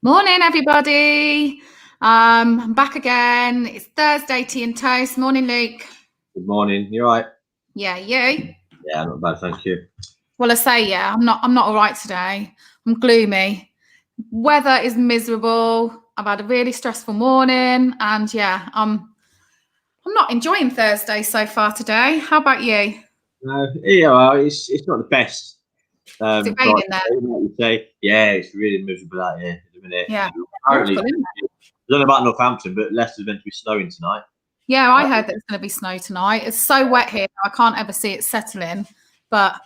Morning, everybody. I'm back again. It's Thursday, tea and toast. Morning, Luke. Good morning. You all right? Yeah, you? Yeah, not bad, thank you. Well, I say yeah. I'm not all right today. I'm gloomy. Weather is miserable. I've had a really stressful morning, and yeah, I'm not enjoying Thursday so far today. How about you? Yeah, well, it's not the best. Is it raining there? Like you say, yeah, it's really miserable out here at the minute. Yeah. Apparently, Awful, isn't it? I don't know about Northampton, but Leicester's meant to be snowing tonight. Yeah, I heard that it's going to be snow tonight. It's so wet here. I can't ever see it settling. But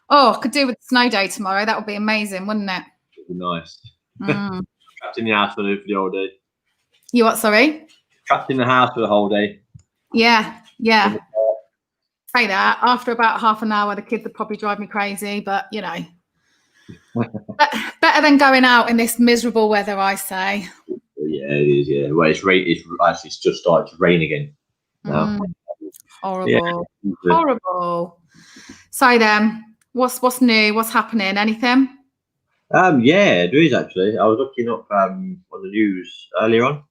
I could do with a snow day tomorrow. That would be amazing, wouldn't it? It'd be nice. Mm. Trapped in the house for the whole day. You what? Sorry. Trapped in the house for the whole day. Yeah. Say that. After about half an hour, the kids would probably drive me crazy. But you know, better than going out in this miserable weather, I say. Yeah, it is. Yeah, well, it's just started to rain again. Horrible. Yeah. Horrible. So then, what's new? What's happening? Anything? Yeah, there is actually. I was looking up on the news earlier on,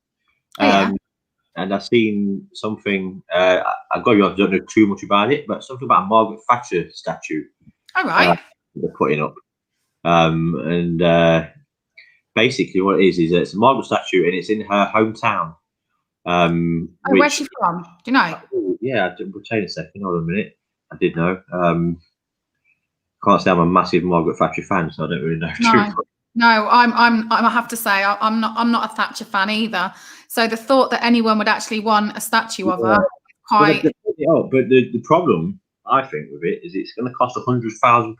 and I seen something. I got you. I don't know too much about it, but something about a Margaret Thatcher statue. All right. They're putting up, and basically what it is it's a Margaret statue, and it's in her hometown. Where's she from? Do you know? Yeah, we'll tell you in a second. Hold on a minute. I did know. Can't say I'm a massive Margaret Thatcher fan, so I don't really know. No, I have to say I'm not a Thatcher fan either. So the thought that anyone would actually want a statue of her, quite. But the problem I think with it is it's going to cost £100,000.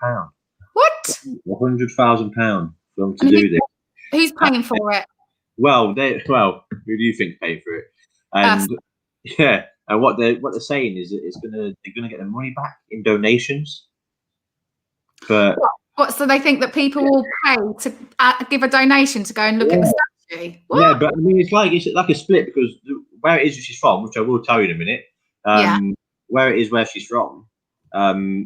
What? £100,000 for them to do this. Who's paying for it? Well, who do you think paid for it? And yeah, and what they're saying is that they're gonna get the money back in donations. But what? So they think that people will pay to give a donation to go and look at the statue? What? Yeah, but I mean, it's like a split, because where it is she's from, which I will tell you in a minute. Where it is where she's from,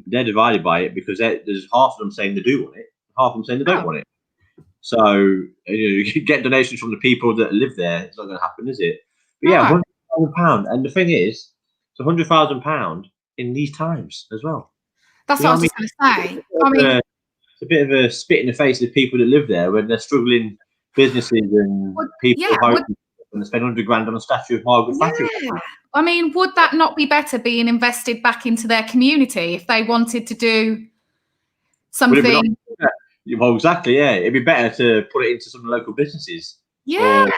they're divided by it, because there's half of them saying they do want it, half of them saying they don't want it. So you can get donations from the people that live there. It's not going to happen, is it? But yeah, £100,000, and the thing is, it's £100,000 in these times as well. That's what I was just going to say. It's a bit of a spit in the face of the people that live there when they're struggling businesses and people and they spend £100,000 on a statue of Margaret Thatcher. I mean, would that not be better being invested back into their community if they wanted to do something? Well, exactly. Yeah, it'd be better to put it into some local businesses. Yeah. Or,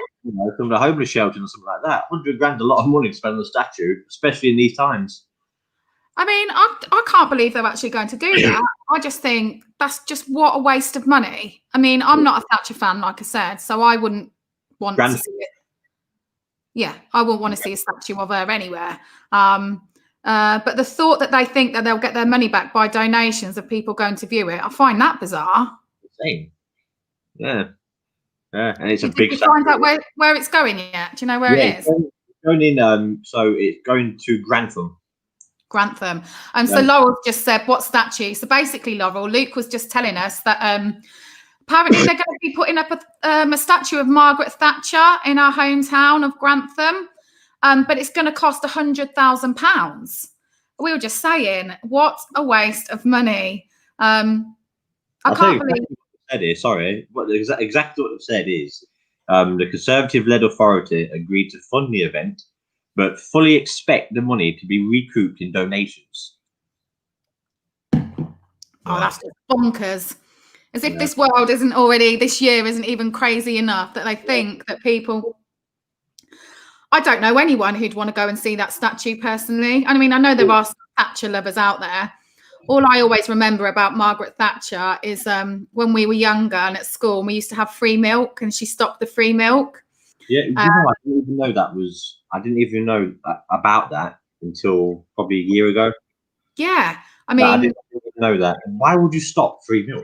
some of the homeless shelters or something like that. £100,000, a lot of money to spend on a statue, especially in these times. I mean, I can't believe they're actually going to do that. I just think that's just what a waste of money. I mean, I'm not a Thatcher fan, like I said, so I wouldn't want to see it. Yeah, I wouldn't want to see a statue of her anywhere. But the thought that they think that they'll get their money back by donations of people going to view it, I find that bizarre. Same. Yeah. And it's a big. Did you find out where it's going yet? Do you know where it is? Going in. So it's going to Grantham. And so Laurel just said, what statue? So basically, Laurel, Luke was just telling us that apparently they're going to be putting up a statue of Margaret Thatcher in our hometown of Grantham, but it's going to cost £100,000. We were just saying, what a waste of money. I can't believe. Exactly what they've said is the Conservative-led authority agreed to fund the event, but fully expect the money to be recouped in donations. Oh, that's just bonkers. As if this world this year isn't even crazy enough that they think that people... I don't know anyone who'd want to go and see that statue personally. I mean, I know there are some Thatcher lovers out there. All I always remember about Margaret Thatcher is when we were younger and at school, we used to have free milk, and she stopped the free milk. Yeah, I didn't even know that was. I didn't even know about that until probably a year ago. Yeah, I mean, I didn't even know that. And why would you stop free milk?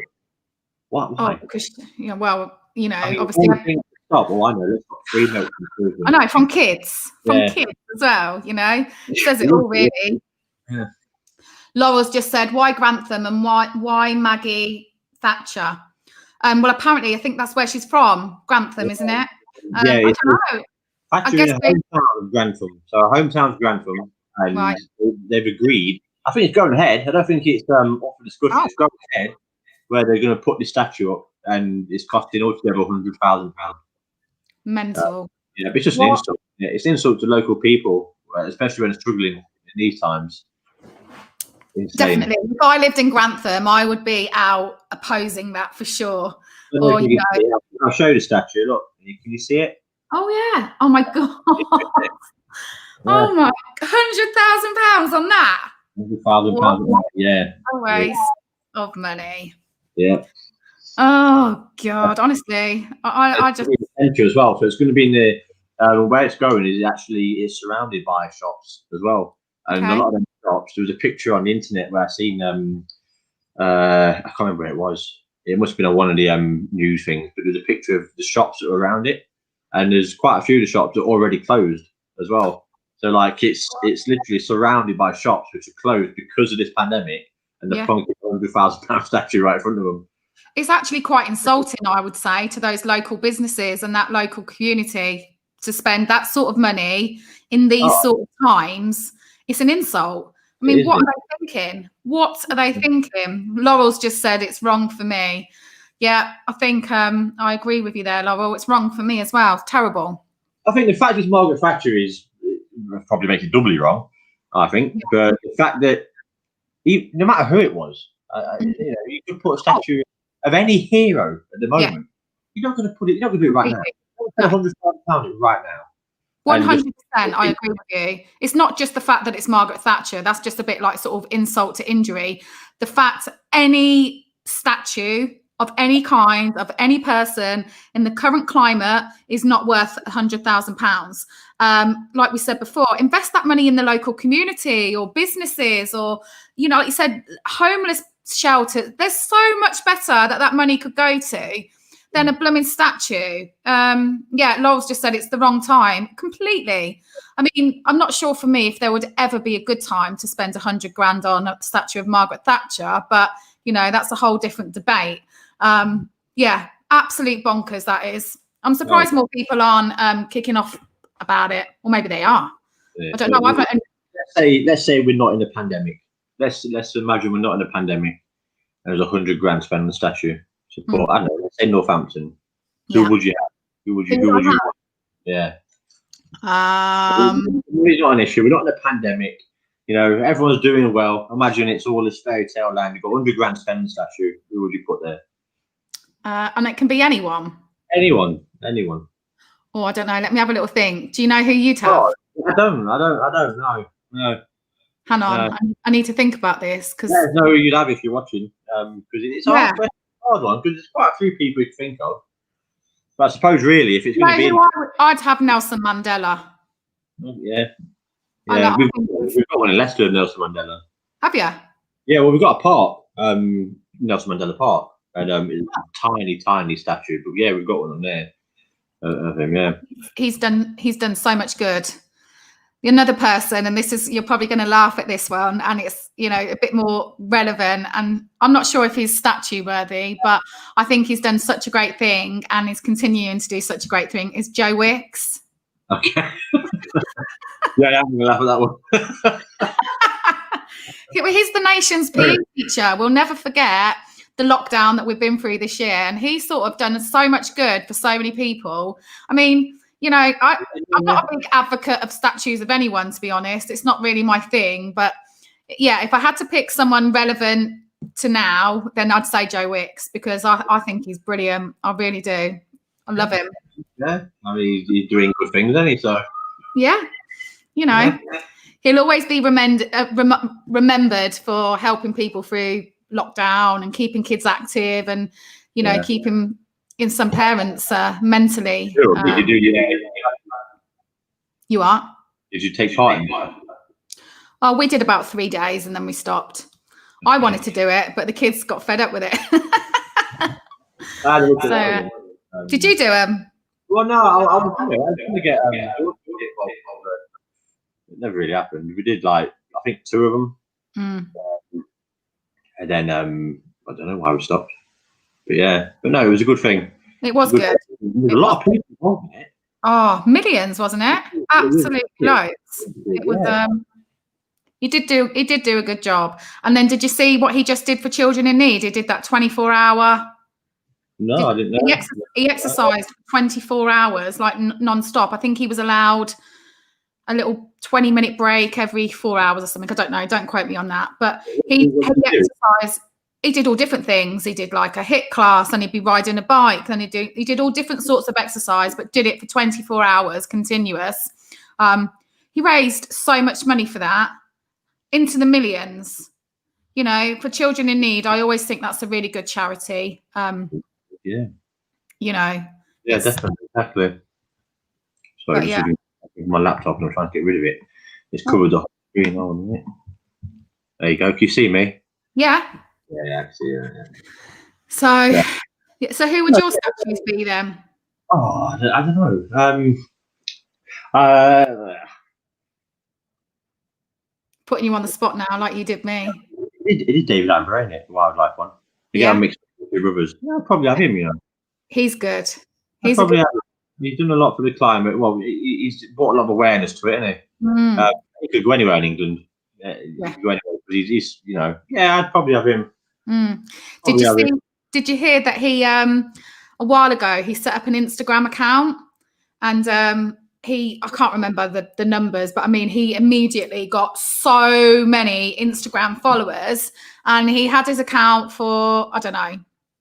Why? Oh, because obviously. Stop. Well, I know. Let's stop free milk. I know, from kids as well. It says it all really. Yeah. Laurel's just said, why Grantham and why Maggie Thatcher? Well, apparently, I think that's where she's from, Grantham, isn't it? Yeah, I it's don't know. factory in her hometown of Grantham. So her hometown's Grantham, and Right. they've agreed. I think it's going ahead. I don't think it's up for discussion. Oh. It's going ahead, where they're going to put the statue up, and it's costing altogether £100,000. Mental. Yeah, but it's just an insult. Yeah, it's an insult to local people, especially when they're struggling in these times. Insane. Definitely. If I lived in Grantham, I would be out opposing that for sure. Or, I'll show you the statue. Look, can you see it? Oh yeah. Oh my god. Oh my, £100,000 on that. £100,000. Yeah. A waste of money. Yeah. Oh god. Honestly, I just as well. So it's going to be in the where it's going is it's surrounded by shops as well, and a lot of them shops. There was a picture on the internet where I seen I can't remember where it was. It must have been on one of the news things, but there's a picture of the shops that are around it, and there's quite a few of the shops that are already closed as well. So like it's literally surrounded by shops which are closed because of this pandemic, and the plonking £100,000 statue right in front of them. It's actually quite insulting, I would say, to those local businesses and that local community to spend that sort of money in these sort of times. It's an insult. I mean, what are they thinking? What are they thinking? Laurel's just said it's wrong for me. Yeah, I think I agree with you there, Laurel. It's wrong for me as well. It's terrible. I think the fact it's Margaret Thatcher is probably makes it doubly wrong, I think. Yeah. But the fact that no matter who it was, you could put a statue of any hero at the moment. Yeah. You're not going to put it. You're not going to do it right now. £100,000 right now. 100%. I agree with you. It's not just the fact that it's Margaret Thatcher. That's just a bit like sort of insult to injury. The fact any statue of any kind, of any person in the current climate is not worth £100,000. Like we said before, invest that money in the local community or businesses or, like you said, homeless shelters. There's so much better that money could go to than a blooming statue. Laurel's just said it's the wrong time. Completely. I mean, I'm not sure for me if there would ever be a good time to spend £100,000 on a statue of Margaret Thatcher, but, that's a whole different debate. Absolute bonkers, that is. I'm surprised more people aren't kicking off about it, or maybe they are. Yeah, I don't know. Let's say we're not in a pandemic. Let's imagine we're not in a pandemic. There's £100,000 spent on the statue. Support. I don't know. Let's say Northampton. Who would you have? Who would you want? Yeah. It's not an issue. We're not in a pandemic. Everyone's doing well. Imagine it's all this fairy tale land. You've got £100,000 spent on the statue. Who would you put there? And it can be anyone. Anyone. Oh, I don't know. Let me have a little think. Do you know who you'd have? Oh, I don't know. No. Hang on. I need to think about this because know who you'd have if you're watching. Because it's a hard one because there's quite a few people to think of. But I suppose really, if it's going to be, I'd have Nelson Mandela. Oh, yeah. We've got one in Leicester, Nelson Mandela. Have you? Yeah, well, we've got a park, Nelson Mandela Park, and it's a tiny statue. But yeah, we've got one on there of him. Yeah, he's done so much good. Another person, and you're probably going to laugh at this one, and it's a bit more relevant, and I'm not sure if he's statue worthy, but I think he's done such a great thing, and he's continuing to do such a great thing. Is Joe Wicks? Okay. Yeah, I'm going to laugh at that one. He's the nation's PE teacher. We'll never forget the lockdown that we've been through this year, and he's sort of done so much good for so many people. I mean, I'm not a big advocate of statues of anyone, to be honest. It's not really my thing. But yeah, if I had to pick someone relevant to now, then I'd say Joe Wicks because I think he's brilliant. I really do. I love him. Yeah, I mean, he's doing good things, isn't he? So yeah, he'll always be remembered for helping people through lockdown and keeping kids active and keeping in some parents mentally. Sure. Did you do You are? Did you take part in that? Oh, we did about 3 days and then we stopped. I wanted to do it, but the kids got fed up with it. Did you do them? Well, no, I was going to get. It never really happened. We did I think 2 of them, and then I don't know why we stopped. but no, it was a good thing. It was good. There's a lot of people on it. Oh, millions, wasn't it? Absolutely loads. It was. He did do a good job. And then, did you see what he just did for children in need? He did that 24-hour. No, I didn't know. He exercised for 24 hours, like non-stop. I think he was allowed a little 20-minute break every 4 hours or something. I don't know. Don't quote me on that. But he exercised. He did all different things. He did like a HIIT class, and he'd be riding a bike. Then he did all different sorts of exercise, but did it for 24 hours continuous. He raised so much money for that, into the millions. You know, for children in need, I always think that's a really good charity. Yeah. You know. Yeah, definitely, exactly. Sorry, my laptop, and I'm trying to get rid of it. It's covered the whole screen on, isn't it? There you go. Can you see me? Yeah. Yeah, I can see you. So, so who would your statues be then? Oh, I don't know. Putting you on the spot now, like you did me. It is David Attenborough, isn't it? The wildlife one. Yeah, mixed with brothers. Yeah, I'll probably have him. You know, he's good. He's done a lot for the climate. Well, he's brought a lot of awareness to it, hasn't he? He could go anywhere in England. He could go anywhere, but he's you know, I'd probably have him. Did you hear that he a while ago he set up an Instagram account, and I can't remember the numbers, but I mean he immediately got so many Instagram followers, and he had his account for, I don't know,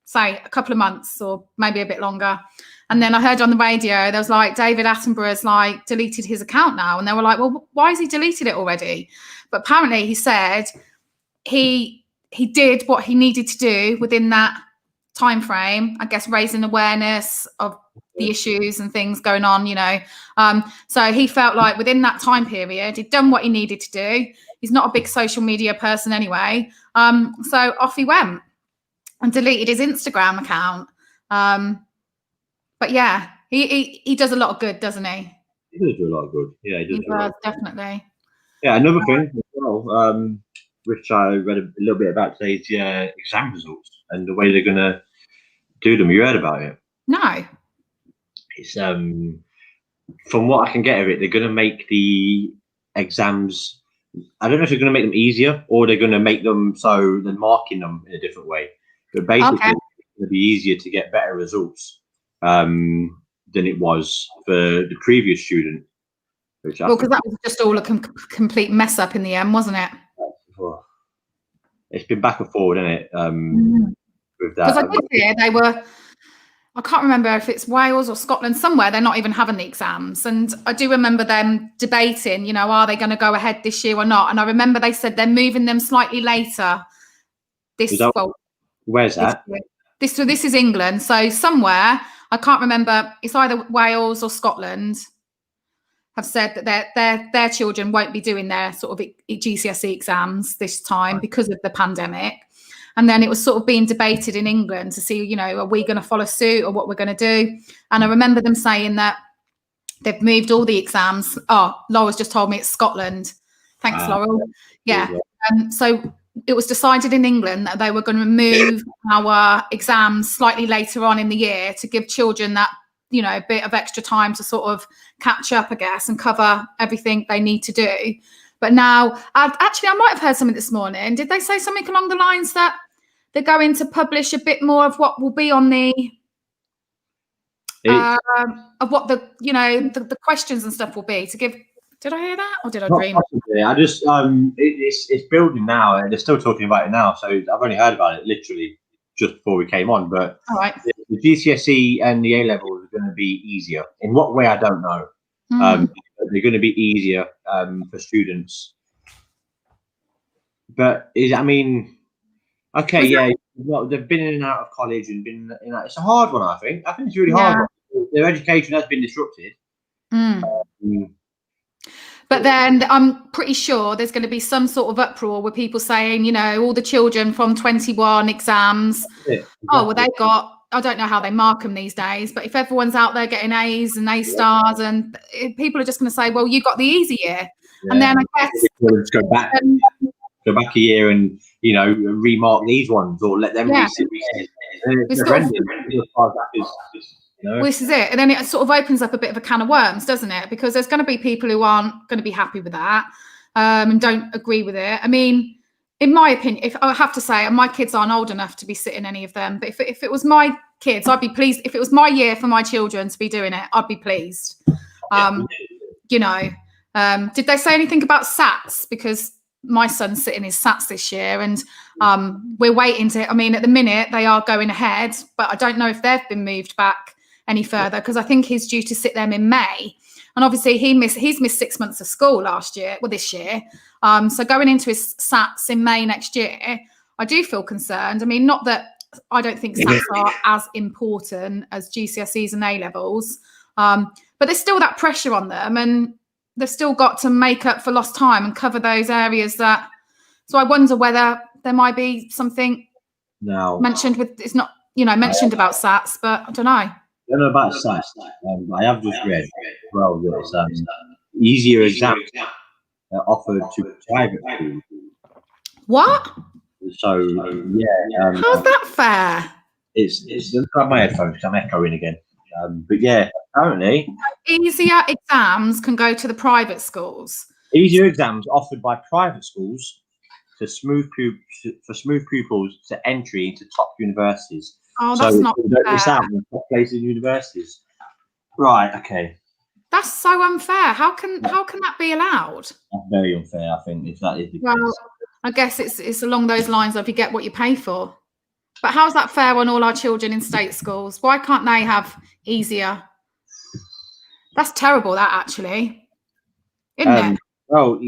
say a couple of months or maybe a bit longer. And then I heard on the radio, there was like, David Attenborough's like deleted his account now. And they were like, well, why has he deleted it already? But apparently he said he did what he needed to do within that time frame, I guess, raising awareness of the issues and things going on, you know. So he felt like within that time period, he'd done what he needed to do. He's not a big social media person anyway. So off he went and deleted his Instagram account. But yeah, he does a lot of good, doesn't he? He does do a lot of good. Yeah, he does definitely. Yeah, another thing as well, which I read a little bit about today, is exam results and the way they're going to do them. You heard about it? No. It's from what I can get of it, they're going to make the exams. I don't know if they're going to make them easier or they're going to make them so they're marking them in a different way. But basically, it's going to be easier to get better results than it was for the previous student. Well, because that was just all a complete mess up in the end, wasn't it? It's been back and forward, isn't it? With that, because I did hear they were. I can't remember if it's Wales or Scotland, somewhere they're not even having the exams. And I do remember them debating, you know, are they going to go ahead this year or not? And I remember they said they're moving them slightly later. Where's that? This is England. So somewhere, I can't remember, it's either Wales or Scotland, have said that their children won't be doing their sort of GCSE exams this time because of the pandemic. And then it was sort of being debated in England to see, you know, are we going to follow suit or what we're going to do? And I remember them saying that they've moved all the exams. Oh, Laura's just told me it's Scotland. Thanks, Laurel. Yeah. So it was decided in England that they were going to move our exams slightly later on in the year to give children that, you know, bit of extra time to sort of catch up, I guess, and cover everything they need to do. But now, I might have heard something this morning. Did they say something along the lines that they're going to publish a bit more of what will be on the, of what the, you know, the questions and stuff will be to give. Did I hear that or did I dream? Possibly. I just, it's building now and they're still talking about it now. So I've only heard about it literally just before we came on. But all right. The GCSE and the A levels are going to be easier. In what way, I don't know. They're going to be easier for students. But okay, well, they've been in and out of college and been, you know, it's a hard one. I think it's a really hard one. Their education has been disrupted. But then I'm pretty sure there's going to be some sort of uproar with people saying, you know, all the children from 21 exams. Exactly. Oh, well, they've got, I don't know how they mark them these days, but if everyone's out there getting A's and A stars, and people are just going to say, well, you got the easy year. Yeah. And then I guess let's go back a year and, you know, remark these ones or let them resit. It's sort of, well, this is it. And then it sort of opens up a bit of a can of worms, doesn't it? Because there's going to be people who aren't going to be happy with that and don't agree with it. I mean, in my opinion, if I have to say, my kids aren't old enough to be sitting any of them, but if it was my kids, I'd be pleased. If it was my year for my children to be doing it, I'd be pleased. You know, did they say anything about SATs? Because my son's sitting his SATs this year, and we're waiting to. I mean, at the minute they are going ahead, but I don't know if they've been moved back any further, because I think he's due to sit them in May. And obviously he's missed 6 months of school this year. So going into his SATs in May next year, I do feel concerned. I mean, not that I don't think SATs are as important as GCSEs and A-levels, but there's still that pressure on them, and they've still got to make up for lost time and cover those areas that. So I wonder whether there might be something mentioned with, it's not, mentioned about SATs, but I don't know. I don't know about SATs. I have just read that it's easier exams offered to private schools. What? So yeah. How's that fair? It's got my headphones because I'm echoing again. But yeah, apparently easier exams can go to the private schools. Easier exams offered by private schools for smooth pupils to entry into top universities. Oh, that's not fair. It's out in top places in universities. Right. Okay. That's so unfair. How can that be allowed? That's very unfair, I think, if that is the case. Well, I guess it's along those lines of you get what you pay for. But how's that fair on all our children in state schools? Why can't they have easier? That's terrible, that actually. Isn't it? Well,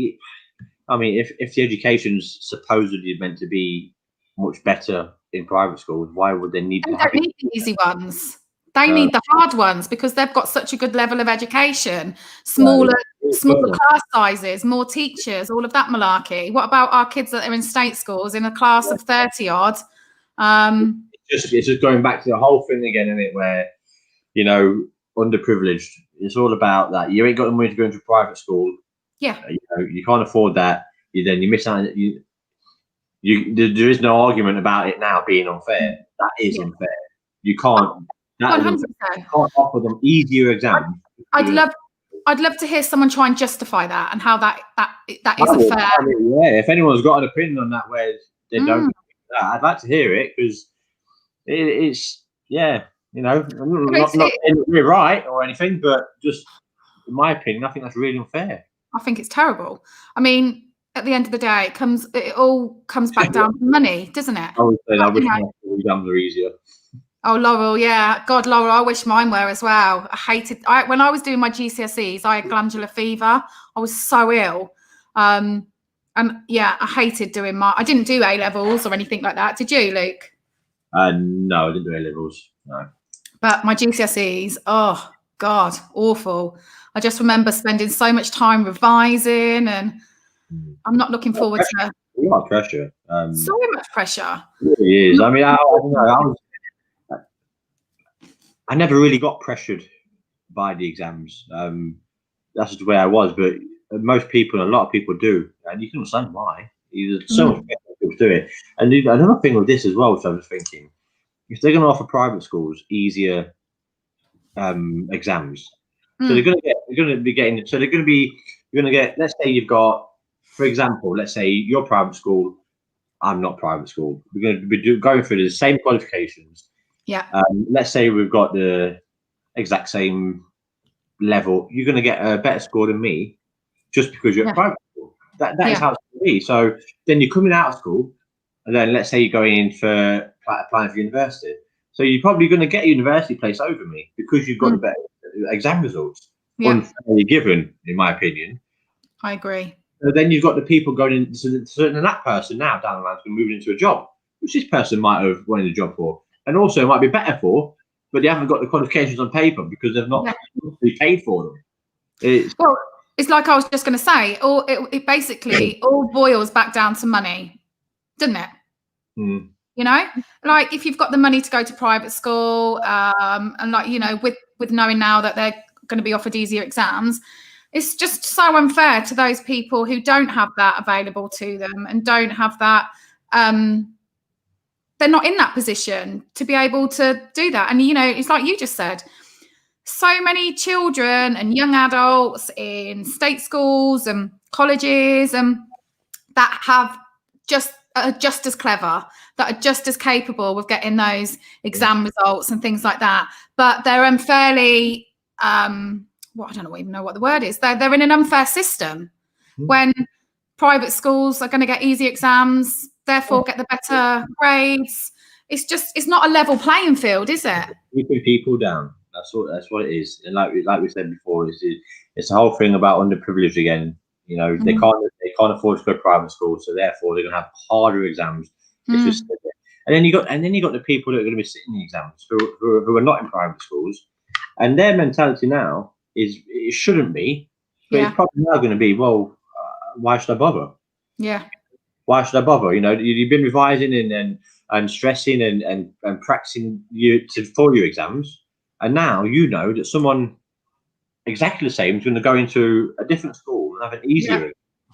I mean, if the education's supposedly meant to be much better in private schools, why would they need They don't need the easy ones. They need the hard ones because they've got such a good level of education, smaller class sizes, more teachers, all of that malarkey. What about our kids that are in state schools in a class of 30 odd? It's just going back to the whole thing again, isn't it? Where, underprivileged. It's all about that. You ain't got the money to go into private school. Yeah. You can't afford that. You miss out. There is no argument about it now being unfair. That is unfair. You can't. You can't offer them easier exams. I'd love to hear someone try and justify that and how that is fair. I mean, yeah, if anyone's got an opinion on that where they don't do that, I'd like to hear it because it's I'm not saying we're right or anything, but just in my opinion, I think that's really unfair. I think it's terrible. I mean, at the end of the day, it all comes back down to money, doesn't it? I would say I wish my exams were easier. Oh, Laurel, yeah. God, Laurel, I wish mine were as well. When I was doing my GCSEs, I had glandular fever. I was so ill. And yeah, I hated doing I didn't do A-levels or anything like that. Did you, Luke? No, I didn't do A-levels, no. But my GCSEs, oh, God, awful. I just remember spending so much time revising, and I'm not looking forward to... A lot of pressure. So much pressure. It really is. I mean, I never really got pressured by the exams. That's just the way I was. But most people, a lot of people do, and you can understand why. There's so much pressure people do it. And another thing with this as well, which I was thinking, if they're going to offer private schools easier exams, so they're going to be getting. So you're going to get. Let's say you've got, for example, let's say your private school. I'm not private school. We're going to be going through the same qualifications. Yeah. Let's say we've got the exact same level. You're going to get a better score than me just because you're at private school. That is how it's going to be. So then you're coming out of school, and then let's say you're going in for applying for university. So you're probably going to get a university place over me because you've got the better exam results. Unfairly given, in my opinion. I agree. So then you've got the people going into that person now down the line is moving into a job, which this person might have wanted a job for. And also might be better for, but they haven't got the qualifications on paper because they've not really paid for them. It's like I was just going to say, it basically all boils back down to money, doesn't it? Mm. Like if you've got the money to go to private school, and like with knowing now that they're going to be offered easier exams, it's just so unfair to those people who don't have that available to them and don't have that. they're not in that position to be able to do that. And, you know, it's like you just said, so many children and young adults in state schools and colleges that have are just as clever, that are just as capable of getting those exam results and things like that. But they're unfairly, I don't even know what the word is. They're in an unfair system when private schools are going to get easy exams, therefore get the better grades. It's not a level playing field, is it? Keeping people down. That's what it is. And like we said before, it's the whole thing about underprivileged again. You know, they can't afford to go to private school, so therefore they're going to have harder exams. It's just, and then you got the people that are going to be sitting the exams who are not in private schools, and their mentality now is it shouldn't be, but it's probably now going to be, well, why should I bother? Yeah. Why should I bother? You know, you've been revising and stressing and practicing for your exams, and now you know that someone exactly the same is going to go into a different school and have an easier.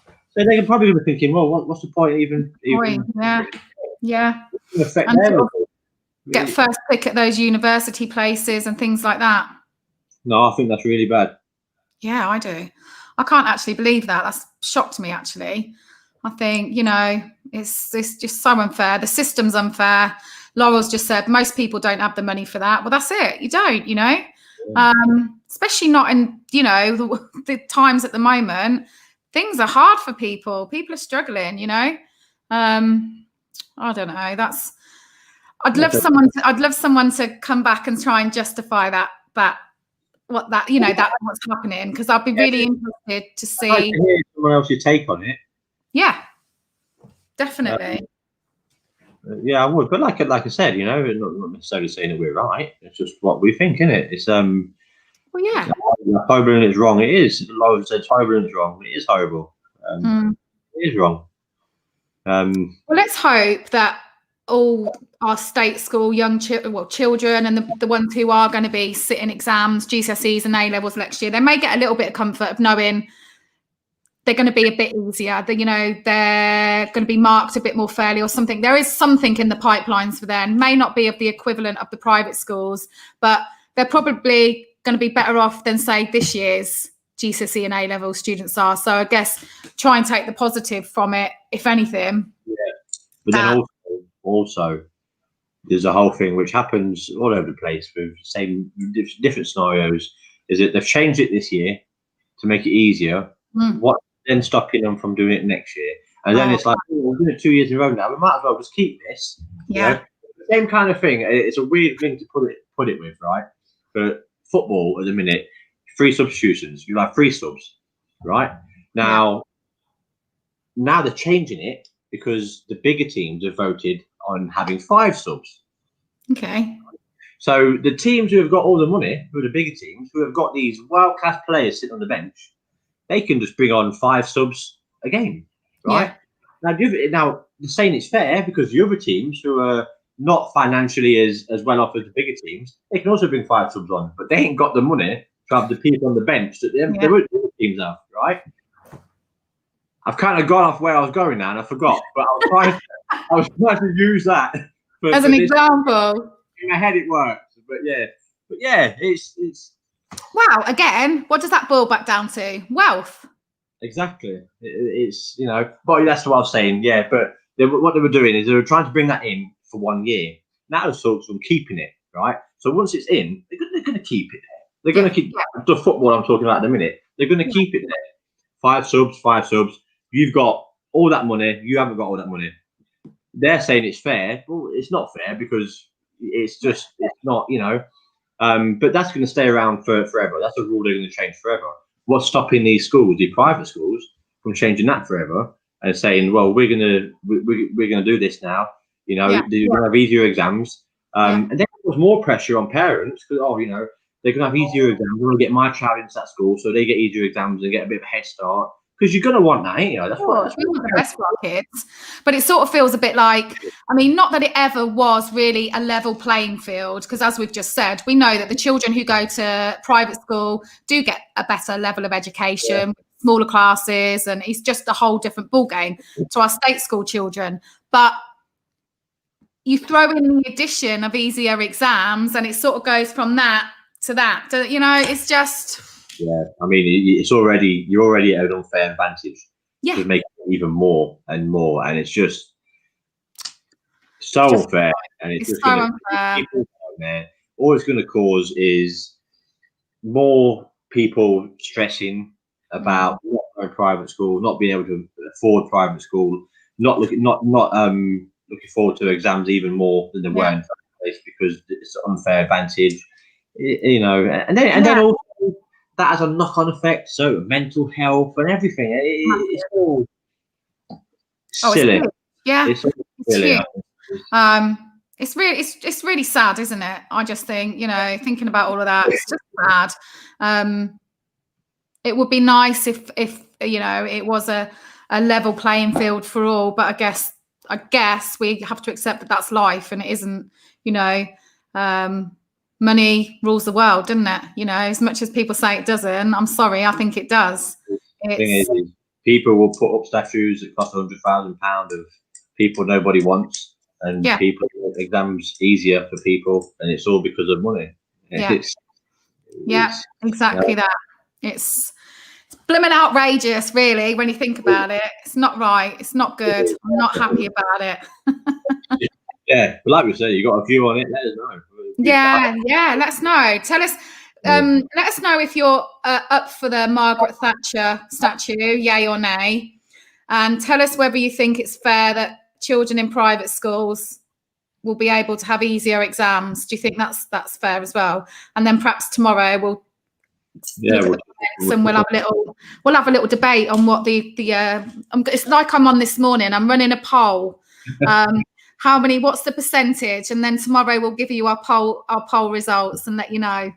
So they're probably going to be thinking, well, what's the point even affect them? Get first pick at those university places and things like that. No, I think that's really bad. Yeah, I do. I can't actually believe that. That's shocked me, actually. I think, you know, it's just so unfair. The system's unfair. Laurel's just said most people don't have the money for that. Well, that's it. You don't, you know, especially not in, you know, the times at the moment. Things are hard for people. People are struggling, you know. I don't know. I'd love someone to come back and try and justify what's happening, because I'd be really interested to see. I'd like to hear someone else's take on it. Yeah, definitely. Yeah, I would. But like I said, you know, not necessarily saying that we're right. It's just what we think, isn't it? It's Well, yeah. Horrible is wrong. It is. Laura said horrible is wrong. It is horrible. It is wrong. Well, let's hope that all our state school children and the ones who are going to be sitting exams, GCSEs and A-levels next year, they may get a little bit of comfort of knowing they're going to be a bit easier, that, you know, they're going to be marked a bit more fairly or something. There is something in the pipelines for them. May not be of the equivalent of the private schools, but they're probably going to be better off than, say, this year's GCSE and A-level students are. So I guess try and take the positive from it, if anything. Yeah, but then also there's a whole thing which happens all over the place with different scenarios, is that they've changed it this year to make it easier. What then stopping them from doing it next year? And then it's like, we're doing it 2 years in a row now. We might as well just keep this. Yeah. You know? Same kind of thing. It's a weird thing to put it with, right? But football at the minute, 3 substitutions. You have 3 subs, right? Now they're changing it because the bigger teams have voted on having 5 subs. Okay. So the teams who have got all the money, who are the bigger teams, who have got these world-class players sitting on the bench, they can just bring on 5 subs a game, right? Yeah. Now, they're saying it's fair because the other teams who are not financially as well off as the bigger teams, they can also bring 5 subs on, but they ain't got the money to have the people on the bench that the other teams have, right? I've kind of gone off where I was going now and I forgot, but I was trying to use that as an example. In my head it works, but yeah, it's wow. Again, what does that boil back down to? Wealth. Exactly. It's, you know, but that's what I was saying. Yeah, but what they were doing is they were trying to bring that in for 1 year. Now they're focused on keeping it, right? So once it's in, they're going to keep it there. They're going to keep the football I'm talking about at the minute. They're going to keep it there. 5 subs. You've got all that money. You haven't got all that money. They're saying it's fair. Well, it's not fair because it's not, you know. But that's going to stay around forever. That's a rule they're going to change forever. What's stopping these schools, the private schools, from changing that forever and saying, well, we're gonna do this now. You know, they're going to have easier exams, and then there's more pressure on parents because, you know, they're going to have easier exams. I'm going to get my child into that school, so they get easier exams and get a bit of a head start. Because you're going to want that, ain't you? That's what we want the best for our kids. But it sort of feels a bit like, I mean, not that it ever was really a level playing field, because as we've just said, we know that the children who go to private school do get a better level of education, smaller classes, and it's just a whole different ballgame to our state school children. But you throw in the addition of easier exams, and it sort of goes from that to that. You know, it's just. Yeah, I mean, you're already at an unfair advantage. Yeah. To make it even more and more, and it's just so unfair, and it's just so going to unfair. All it's going to cause is more people stressing about not going to private school, not being able to afford private school, not looking forward to exams even more than they were in the first place because it's an unfair advantage, you know. And then also that has a knock-on effect, so mental health and everything. It's all silly. It's silly. It's really sad, isn't it? I just think, you know, thinking about all of that, it's just sad. It would be nice if you know, it was a level playing field for all, but I guess we have to accept that that's life, and it isn't, you know, money rules the world, doesn't it? You know, as much as people say it doesn't, I'm sorry, I think it does. The thing is, people will put up statues that cost £100,000 of people nobody wants, and people make exams easier for people, and it's all because of money. Exactly that. It's blooming outrageous, really, when you think about it. It's not right. It's not good. I'm not happy about it. Yeah, but like we said, you got a view on it. Let us know. Let us know. Tell us. Let us know if you're up for the Margaret Thatcher statue, yay or nay, and tell us whether you think it's fair that children in private schools will be able to have easier exams. Do you think that's fair as well? And then perhaps tomorrow we'll have a little debate on what it's like I'm on this morning. I'm running a poll. What's the percentage? And then tomorrow we'll give you our poll results and let you know.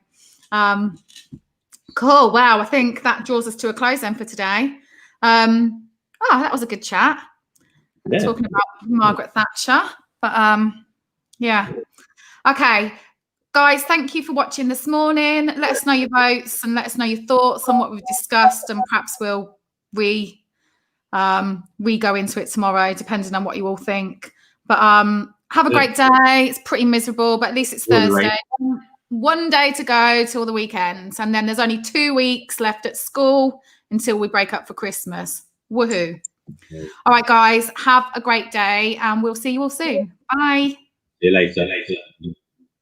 Cool. Wow. I think that draws us to a close then for today. That was a good chat. Talking about Margaret Thatcher. But okay. Guys, thank you for watching this morning. Let us know your votes and let us know your thoughts on what we've discussed, and perhaps we'll go into it tomorrow, depending on what you all think. But have a great day. It's pretty miserable, but at least it's Thursday. One day to go till the weekend, and then there's only 2 weeks left at school until we break up for Christmas. Woohoo. All right, guys, have a great day, and we'll see you all soon. Bye. See you later.